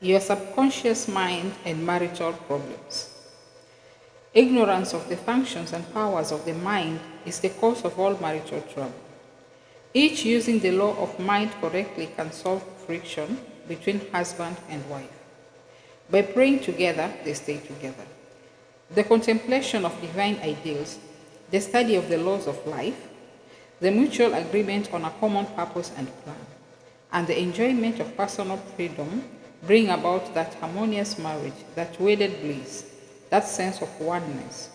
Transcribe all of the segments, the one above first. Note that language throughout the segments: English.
Your subconscious mind and marital problems. Ignorance of the functions and powers of the mind is the cause of all marital trouble. Each using the law of mind correctly can solve friction between husband and wife. By praying together, they stay together. The contemplation of divine ideals, the study of the laws of life, the mutual agreement on a common purpose and plan, and the enjoyment of personal freedom bring about that harmonious marriage, that wedded bliss, that sense of oneness,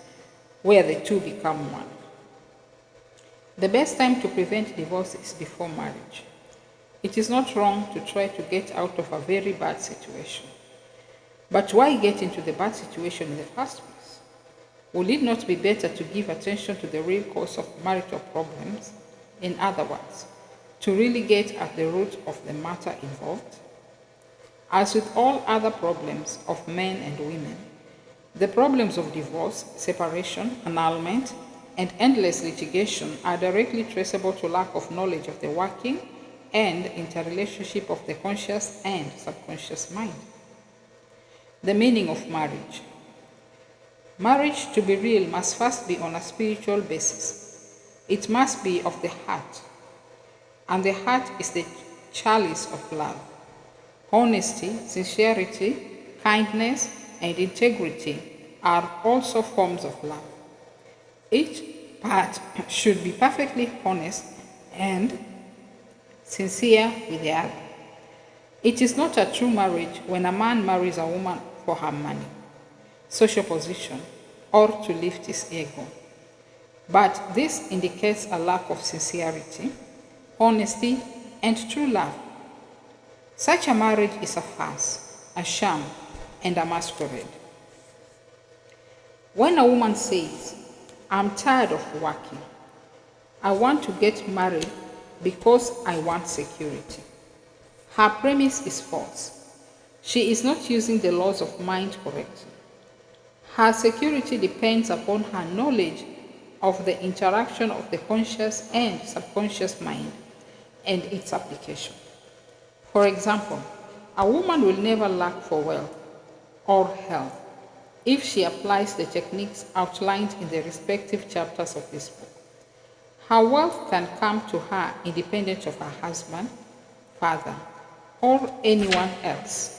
where the two become one. The best time to prevent divorce is before marriage. It is not wrong to try to get out of a very bad situation. But why get into the bad situation in the first place? Would it not be better to give attention to the real cause of marital problems? In other words, to really get at the root of the matter involved? As with all other problems of men and women, the problems of divorce, separation, annulment, and endless litigation are directly traceable to lack of knowledge of the working and interrelationship of the conscious and subconscious mind. The meaning of marriage. Marriage, to be real, must first be on a spiritual basis. It must be of the heart, and the heart is the chalice of love. Honesty, sincerity, kindness, and integrity are also forms of love. Each part should be perfectly honest and sincere with the other. It is not a true marriage when a man marries a woman for her money, social position, or to lift his ego. But this indicates a lack of sincerity, honesty, and true love. Such a marriage is a farce, a sham, and a masquerade. When a woman says, "I'm tired of working, I want to get married because I want security," her premise is false. She is not using the laws of mind correctly. Her security depends upon her knowledge of the interaction of the conscious and subconscious mind and its application. For example, a woman will never lack for wealth or health if she applies the techniques outlined in the respective chapters of this book. Her wealth can come to her independent of her husband, father, or anyone else.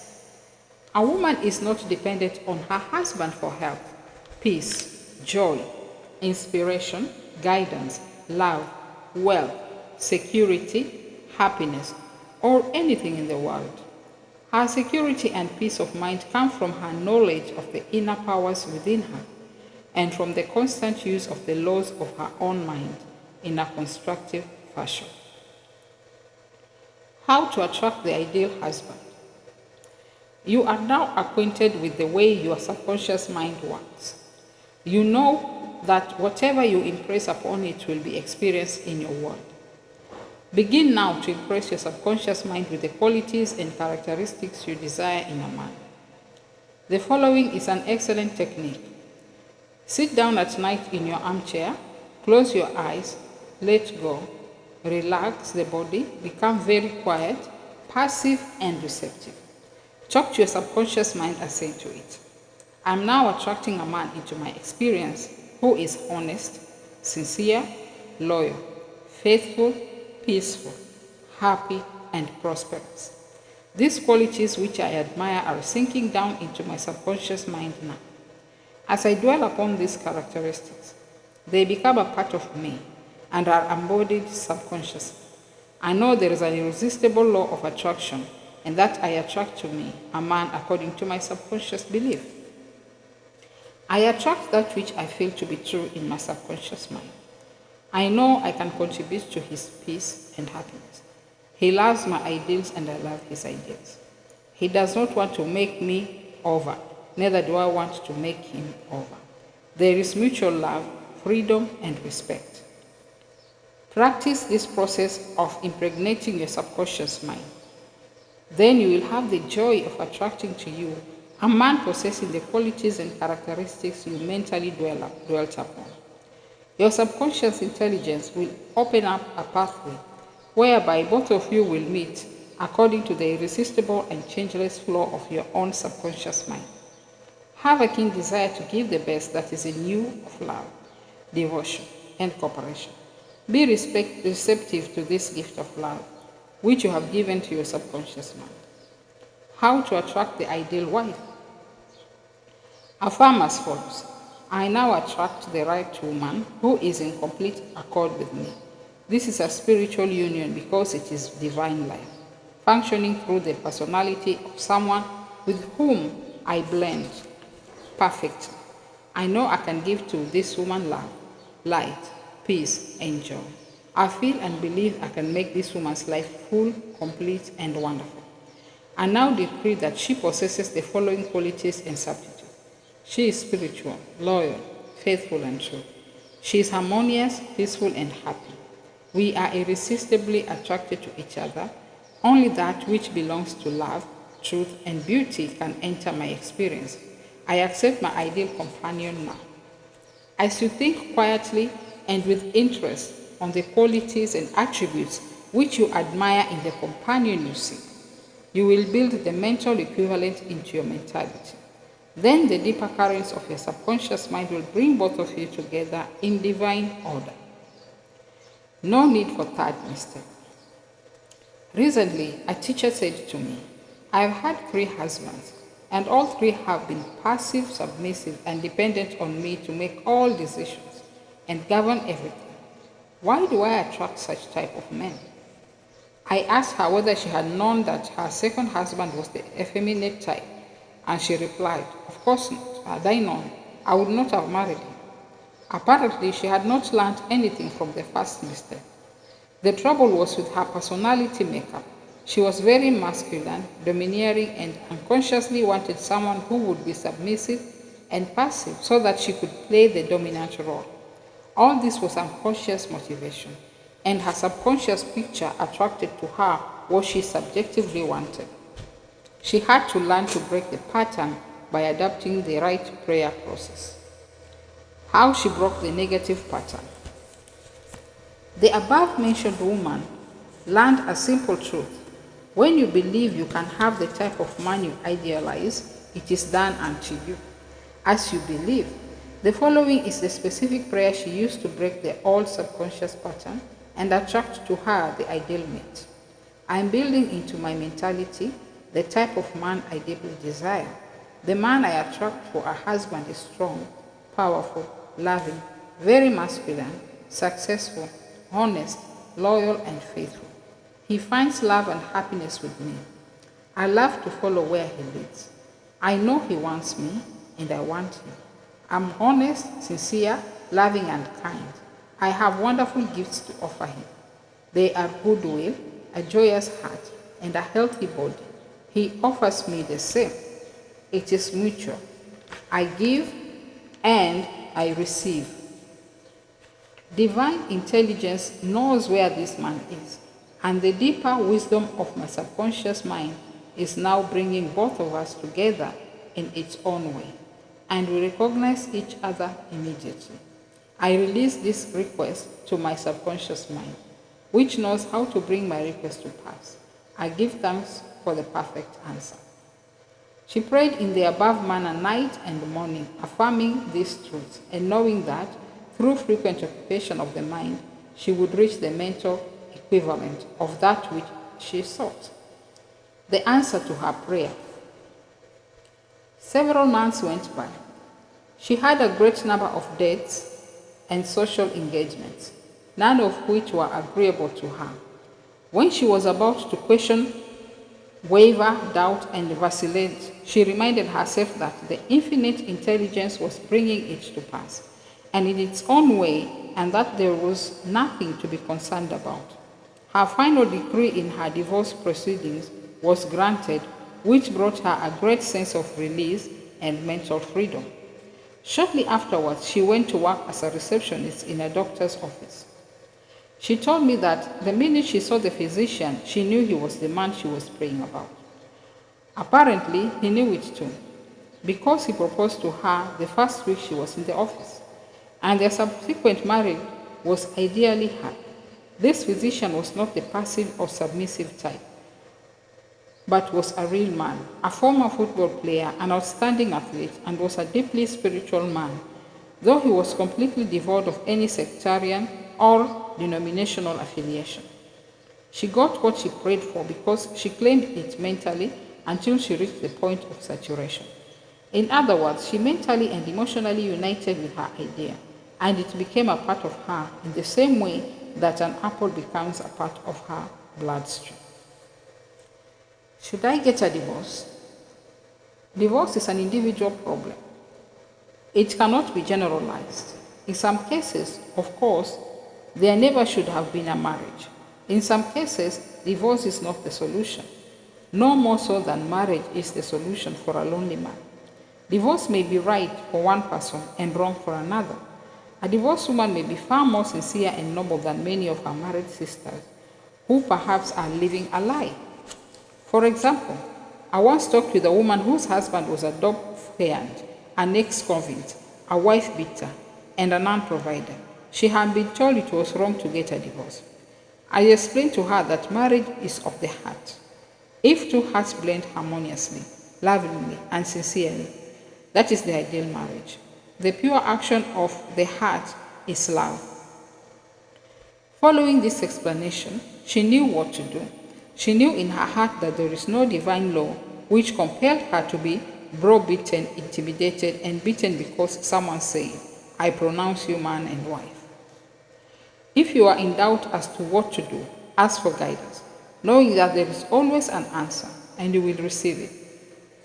A woman is not dependent on her husband for health, peace, joy, inspiration, guidance, love, wealth, security, happiness, or anything in the world. Her security and peace of mind come from her knowledge of the inner powers within her and from the constant use of the laws of her own mind in a constructive fashion. How to attract the ideal husband. You are now acquainted with the way your subconscious mind works. You know that whatever you impress upon it will be experienced in your world. Begin now to impress your subconscious mind with the qualities and characteristics you desire in a man. The following is an excellent technique. Sit down at night in your armchair, close your eyes, let go, relax the body, become very quiet, passive, and receptive. Talk to your subconscious mind and say to it, "I'm now attracting a man into my experience who is honest, sincere, loyal, faithful, peaceful, happy, and prosperous. These qualities which I admire are sinking down into my subconscious mind now. As I dwell upon these characteristics, they become a part of me and are embodied subconsciously. I know there is an irresistible law of attraction and that I attract to me a man according to my subconscious belief. I attract that which I feel to be true in my subconscious mind. I know I can contribute to his peace and happiness. He loves my ideals and I love his ideals. He does not want to make me over, neither do I want to make him over. There is mutual love, freedom, and respect." Practice this process of impregnating your subconscious mind. Then you will have the joy of attracting to you a man possessing the qualities and characteristics you mentally dwelt upon. Your subconscious intelligence will open up a pathway whereby both of you will meet according to the irresistible and changeless flow of your own subconscious mind. Have a keen desire to give the best that is in you of love, devotion, and cooperation. Be receptive to this gift of love, which you have given to your subconscious mind. How to attract the ideal wife? Affirm as follows. I now attract the right woman who is in complete accord with me. This is a spiritual union because it is divine life, functioning through the personality of someone with whom I blend perfectly. I know I can give to this woman love, light, peace, and joy. I feel and believe I can make this woman's life full, complete, and wonderful. I now decree that she possesses the following qualities and substitutes. She is spiritual, loyal, faithful, and true. She is harmonious, peaceful, and happy. We are irresistibly attracted to each other. Only that which belongs to love, truth, and beauty can enter my experience. I accept my ideal companion now. As you think quietly and with interest on the qualities and attributes which you admire in the companion you seek, you will build the mental equivalent into your mentality. Then the deeper currents of your subconscious mind will bring both of you together in divine order. No need for third mistake. Recently, a teacher said to me, I have had 3 husbands, and all 3 have been passive, submissive, and dependent on me to make all decisions and govern everything. Why do I attract such type of men? I asked her whether she had known that her second husband was the effeminate type, and she replied, of course not. Had I known, I would not have married him. Apparently, she had not learned anything from the first mistake. The trouble was with her personality makeup. She was very masculine, domineering, and unconsciously wanted someone who would be submissive and passive so that she could play the dominant role. All this was unconscious motivation, and her subconscious picture attracted to her what she subjectively wanted. She had to learn to break the pattern by adapting the right prayer process. How she broke the negative pattern. The above-mentioned woman learned a simple truth. When you believe you can have the type of man you idealize, it is done unto you. As you believe, the following is the specific prayer she used to break the old subconscious pattern and attract to her the ideal mate. I am building into my mentality the type of man I deeply desire. The man I attract for a husband is strong, powerful, loving, very masculine, successful, honest, loyal, and faithful. He finds love and happiness with me. I love to follow where he leads. I know he wants me, and I want him. I'm honest, sincere, loving, and kind. I have wonderful gifts to offer him. They are goodwill, a joyous heart, and a healthy body. He offers me the same. It is mutual. I give and I receive. Divine intelligence knows where this man is, and the deeper wisdom of my subconscious mind is now bringing both of us together in its own way, and we recognize each other immediately. I release this request to my subconscious mind, which knows how to bring my request to pass. I give thanks for the perfect answer. She prayed in the above manner night and morning, affirming these truths and knowing that through frequent occupation of the mind, she would reach the mental equivalent of that which she sought. The answer to her prayer. Several months went by. She had a great number of dates and social engagements, none of which were agreeable to her. When she was about to question, waver, doubt, and vacillate, she reminded herself that the infinite intelligence was bringing it to pass, and in its own way, and that there was nothing to be concerned about. Her final decree in her divorce proceedings was granted, which brought her a great sense of release and mental freedom. Shortly afterwards, she went to work as a receptionist in a doctor's office. She told me that the minute she saw the physician, she knew he was the man she was praying about. Apparently, he knew it too, because he proposed to her the first week she was in the office, and their subsequent marriage was ideally happy. This physician was not the passive or submissive type, but was a real man, a former football player, an outstanding athlete, and was a deeply spiritual man, though he was completely devoid of any sectarian or denominational affiliation. She got what she prayed for because she claimed it mentally until she reached the point of saturation. In other words, she mentally and emotionally united with her idea, and it became a part of her in the same way that an apple becomes a part of her bloodstream. Should I get a divorce? Divorce is an individual problem. It cannot be generalized. In some cases, of course, there never should have been a marriage. In some cases, divorce is not the solution, no more so than marriage is the solution for a lonely man. Divorce may be right for one person and wrong for another. A divorced woman may be far more sincere and noble than many of her married sisters, who perhaps are living a lie. For example, I once talked with a woman whose husband was a dog-fiend, an ex-convict, a wife-beater, and a non-provider. She had been told it was wrong to get a divorce. I explained to her that marriage is of the heart. If two hearts blend harmoniously, lovingly, and sincerely, that is the ideal marriage. The pure action of the heart is love. Following this explanation, she knew what to do. She knew in her heart that there is no divine law which compelled her to be browbeaten, intimidated, and beaten because someone said, "I pronounce you man and wife." If you are in doubt as to what to do, ask for guidance, knowing that there is always an answer and you will receive it.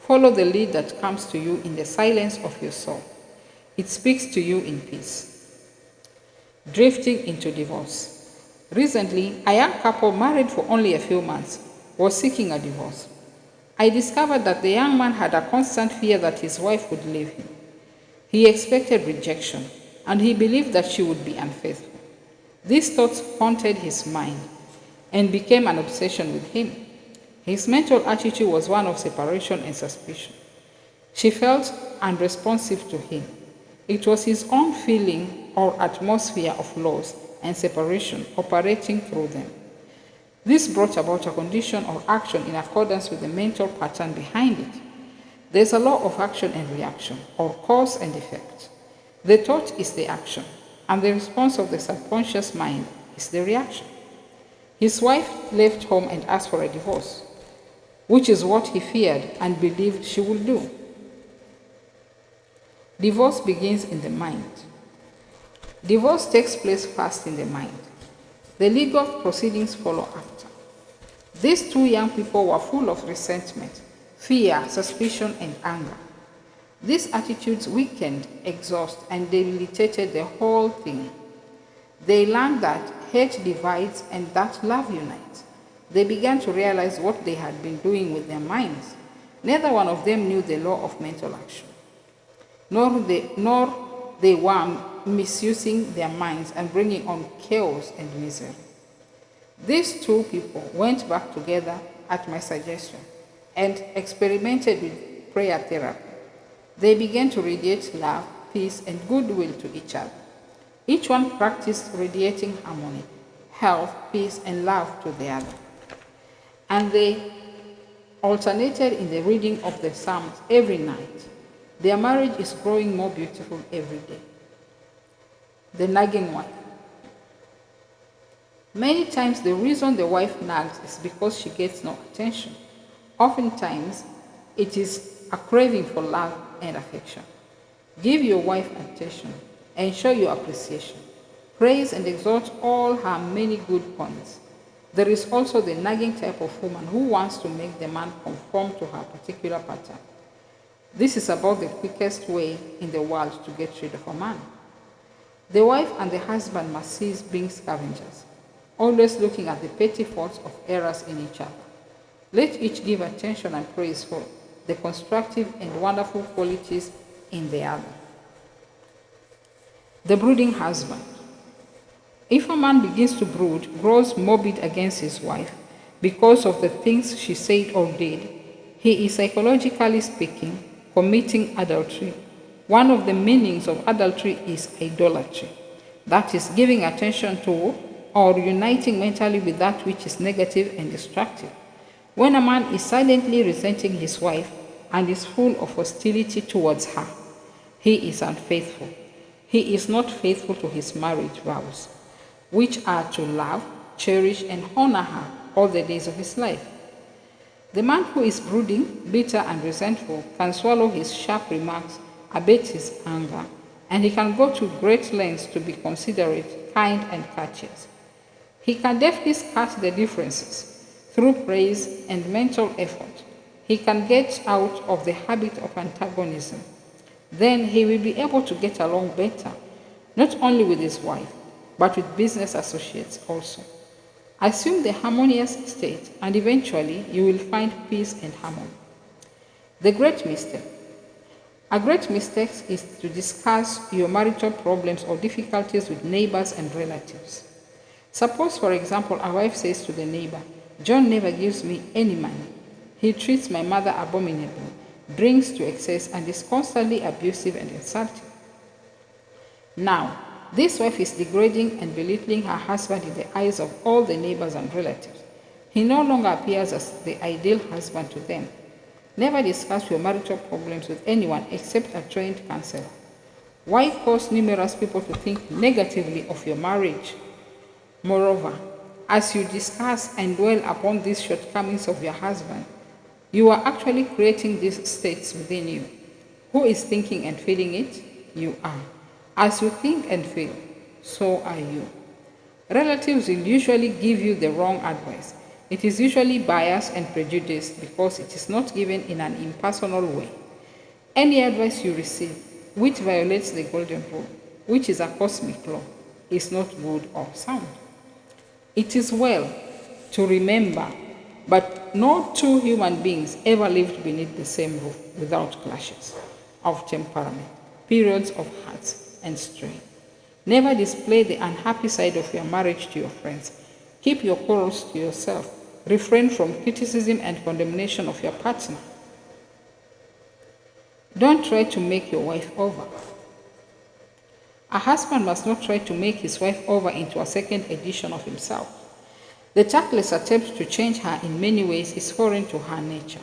Follow the lead that comes to you in the silence of your soul. It speaks to you in peace. Drifting into divorce. Recently, a young couple married for only a few months was seeking a divorce. I discovered that the young man had a constant fear that his wife would leave him. He expected rejection, and he believed that she would be unfaithful. These thoughts haunted his mind and became an obsession with him. His mental attitude was one of separation and suspicion. She felt unresponsive to him. It was his own feeling or atmosphere of loss and separation operating through them. This brought about a condition or action in accordance with the mental pattern behind it. There is a law of action and reaction, or cause and effect. The thought is the action, and the response of the subconscious mind is the reaction. His wife left home and asked for a divorce, which is what he feared and believed she would do. Divorce begins in the mind. Divorce takes place first in the mind. The legal proceedings follow after. These two young people were full of resentment, fear, suspicion, and anger. These attitudes weakened, exhausted, and debilitated the whole thing. They learned that hate divides and that love unites. They began to realize what they had been doing with their minds. Neither one of them knew the law of mental action, nor they were misusing their minds and bringing on chaos and misery. These two people went back together at my suggestion and experimented with prayer therapy. They began to radiate love, peace, and goodwill to each other. Each one practiced radiating harmony, health, peace, and love to the other. And they alternated in the reading of the Psalms every night. Their marriage is growing more beautiful every day. The nagging wife. Many times the reason the wife nags is because she gets no attention. Oftentimes, it is a craving for love and affection. Give your wife attention and show your appreciation. Praise and exalt all her many good points. There is also the nagging type of woman who wants to make the man conform to her particular pattern. This is about the quickest way in the world to get rid of a man. The wife and the husband must cease being scavengers, always looking at the petty faults of errors in each other. Let each give attention and praise for the constructive and wonderful qualities in the other. The brooding husband. If a man begins to brood, grows morbid against his wife because of the things she said or did, he is, psychologically speaking, committing adultery. One of the meanings of adultery is idolatry, that is, giving attention to or uniting mentally with that which is negative and destructive. When a man is silently resenting his wife and is full of hostility towards her, he is unfaithful. He is not faithful to his marriage vows, which are to love, cherish, and honor her all the days of his life. The man who is brooding, bitter, and resentful can swallow his sharp remarks, abate his anger, and he can go to great lengths to be considerate, kind, and courteous. He can deftly cut the differences through praise and mental effort. He can get out of the habit of antagonism. Then he will be able to get along better, not only with his wife, but with business associates also. Assume the harmonious state, and eventually you will find peace and harmony. The great mistake. A great mistake is to discuss your marital problems or difficulties with neighbors and relatives. Suppose, for example, a wife says to the neighbor, "John never gives me any money. He treats my mother abominably, drinks to excess, and is constantly abusive and insulting." Now, this wife is degrading and belittling her husband in the eyes of all the neighbors and relatives. He no longer appears as the ideal husband to them. Never discuss your marital problems with anyone except a trained counselor. Why cause numerous people to think negatively of your marriage? Moreover, as you discuss and dwell upon these shortcomings of your husband, you are actually creating these states within you. Who is thinking and feeling it? You are. As you think and feel, so are you. Relatives will usually give you the wrong advice. It is usually biased and prejudiced because it is not given in an impersonal way. Any advice you receive which violates the golden rule, which is a cosmic law, is not good or sound. It is well to remember, but no two human beings ever lived beneath the same roof without clashes of temperament, periods of hearts and strain. Never display the unhappy side of your marriage to your friends. Keep your quarrels to yourself. Refrain from criticism and condemnation of your partner. Don't try to make your wife over. A husband must not try to make his wife over into a second edition of himself. The tactless attempt to change her in many ways is foreign to her nature.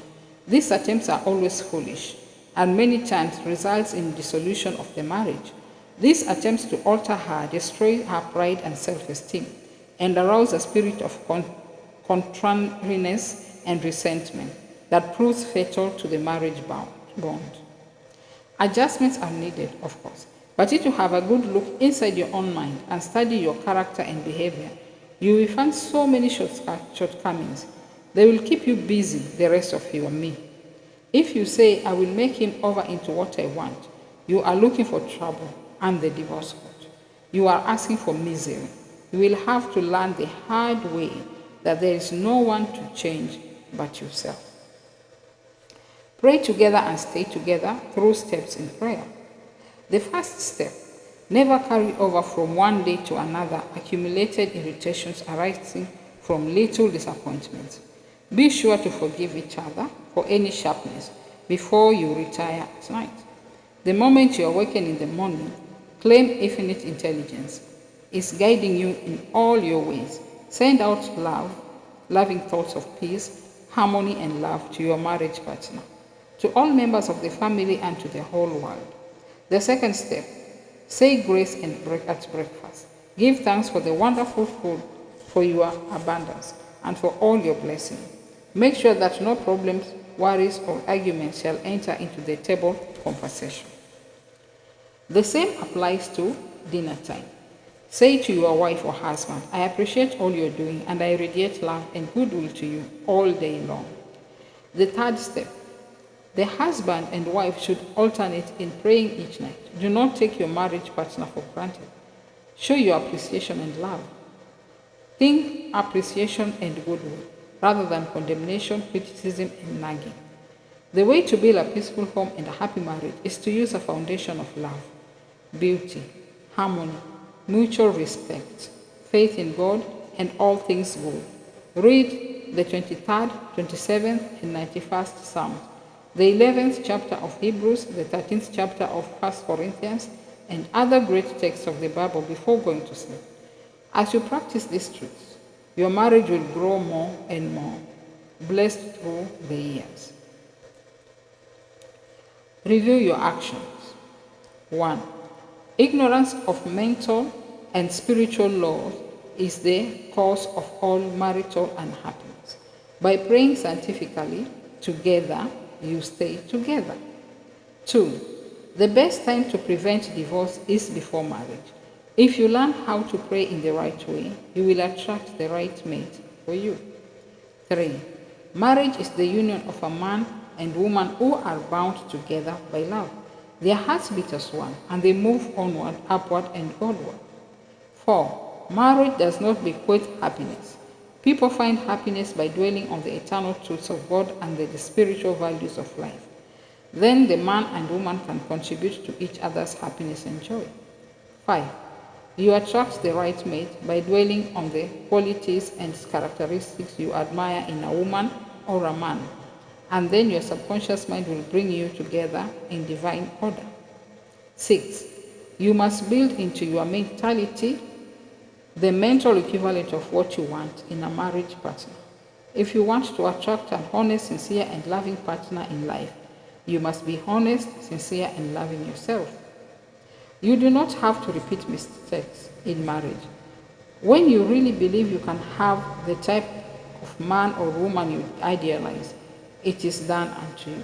These attempts are always foolish, and many times results in dissolution of the marriage. These attempts to alter her destroy her pride and self-esteem, and arouse a spirit of contrariness and resentment that proves fatal to the marriage bond. Adjustments are needed, of course, but if you have a good look inside your own mind and study your character and behavior, you will find so many shortcomings. They will keep you busy the rest of your me. If you say, "I will make him over into what I want," you are looking for trouble and the divorce court. You are asking for misery. You will have to learn the hard way that there is no one to change but yourself. Pray together and stay together through steps in prayer. The first step, never carry over from one day to another accumulated irritations arising from little disappointments. Be sure to forgive each other for any sharpness before you retire at night. The moment you awaken in the morning, claim infinite intelligence is guiding you in all your ways. Send out loving thoughts of peace, harmony, and love to your marriage partner, to all members of the family, and to the whole world. The second step, say grace at breakfast. Give thanks for the wonderful food, for your abundance, and for all your blessings. Make sure that no problems, worries, or arguments shall enter into the table conversation. The same applies to dinner time. Say to your wife or husband, "I appreciate all you're doing, and I radiate love and goodwill to you all day long." The third step, the husband and wife should alternate in praying each night. Do not take your marriage partner for granted. Show your appreciation and love. Think appreciation and goodwill rather than condemnation, criticism, and nagging. The way to build a peaceful home and a happy marriage is to use a foundation of love, beauty, harmony, mutual respect, faith in God, and all things good. Read the 23rd, 27th, and 91st Psalms, the 11th chapter of Hebrews, the 13th chapter of 1 Corinthians, and other great texts of the Bible before going to sleep. As you practice these truths, your marriage will grow more and more. blessed through the years. Review your actions. 1. Ignorance of mental and spiritual laws is the cause of all marital unhappiness. By praying scientifically together, you stay together. 2. The best time to prevent divorce is before marriage. If you learn how to pray in the right way, you will attract the right mate for you. 3. Marriage is the union of a man and woman who are bound together by love. Their hearts beat as one, and they move onward, upward, and Godward. 4. Marriage does not bequeath happiness. People find happiness by dwelling on the eternal truths of God and the spiritual values of life. Then the man and woman can contribute to each other's happiness and joy. 5. You attract the right mate by dwelling on the qualities and characteristics you admire in a woman or a man, and then your subconscious mind will bring you together in divine order. 6. You must build into your mentality the mental equivalent of what you want in a marriage partner. If you want to attract an honest, sincere, and loving partner in life, you must be honest, sincere, and loving yourself. You do not have to repeat mistakes in marriage. When you really believe you can have the type of man or woman you idealize, it is done unto you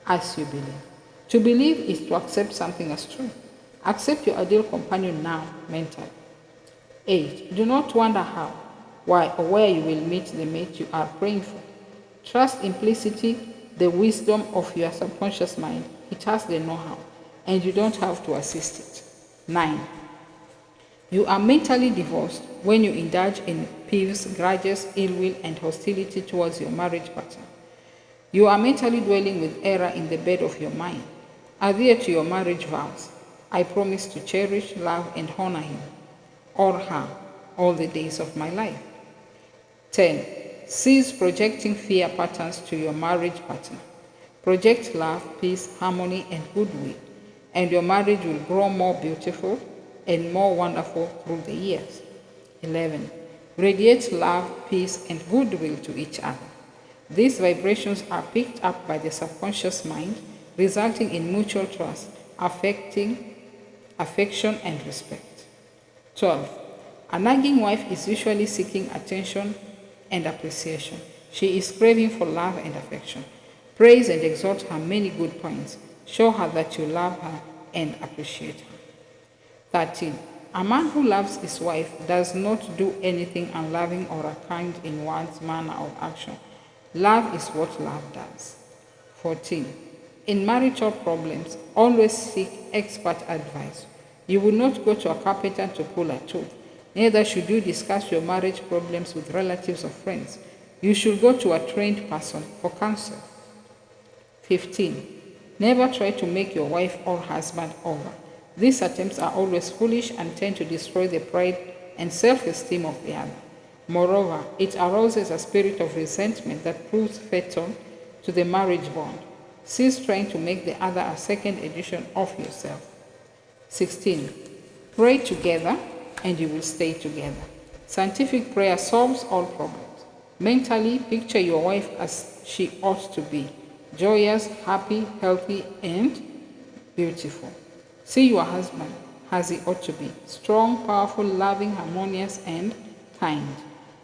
as you believe. To believe is to accept something as true. Accept your ideal companion now, mentally. 8. Do not wonder how, why, or where you will meet the mate you are praying for. Trust implicitly the wisdom of your subconscious mind. It has the know-how, and you don't have to assist it. 9. You are mentally divorced when you indulge in peeves, grudges, ill will, and hostility towards your marriage partner. You are mentally dwelling with error in the bed of your mind. Adhere to your marriage vows. I promise to cherish, love, and honor him or her all the days of my life. 10. Cease projecting fear patterns to your marriage partner. Project love, peace, harmony, and goodwill, and your marriage will grow more beautiful and more wonderful through the years. 11. Radiate love, peace, and goodwill to each other. These vibrations are picked up by the subconscious mind, resulting in mutual trust, affection, and respect. 12. A nagging wife is usually seeking attention and appreciation. She is craving for love and affection. Praise and exalt her many good points. Show her that you love her and appreciate her. 13. A man who loves his wife does not do anything unloving or unkind in words, manner, or action. Love is what love does. 14. In marital problems, always seek expert advice. You will not go to a carpenter to pull a tooth. Neither should you discuss your marriage problems with relatives or friends. You should go to a trained person for counsel. 15. Never try to make your wife or husband over. These attempts are always foolish and tend to destroy the pride and self-esteem of the other. Moreover, it arouses a spirit of resentment that proves fatal to the marriage bond. Cease trying to make the other a second edition of yourself. 16. Pray together and you will stay together. Scientific prayer solves all problems. Mentally, picture your wife as she ought to be: joyous, happy, healthy, and beautiful. See your husband as he ought to be: strong, powerful, loving, harmonious, and kind.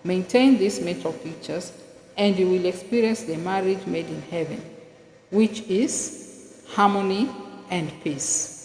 Maintain these mental pictures and you will experience the marriage made in heaven, which is harmony and peace.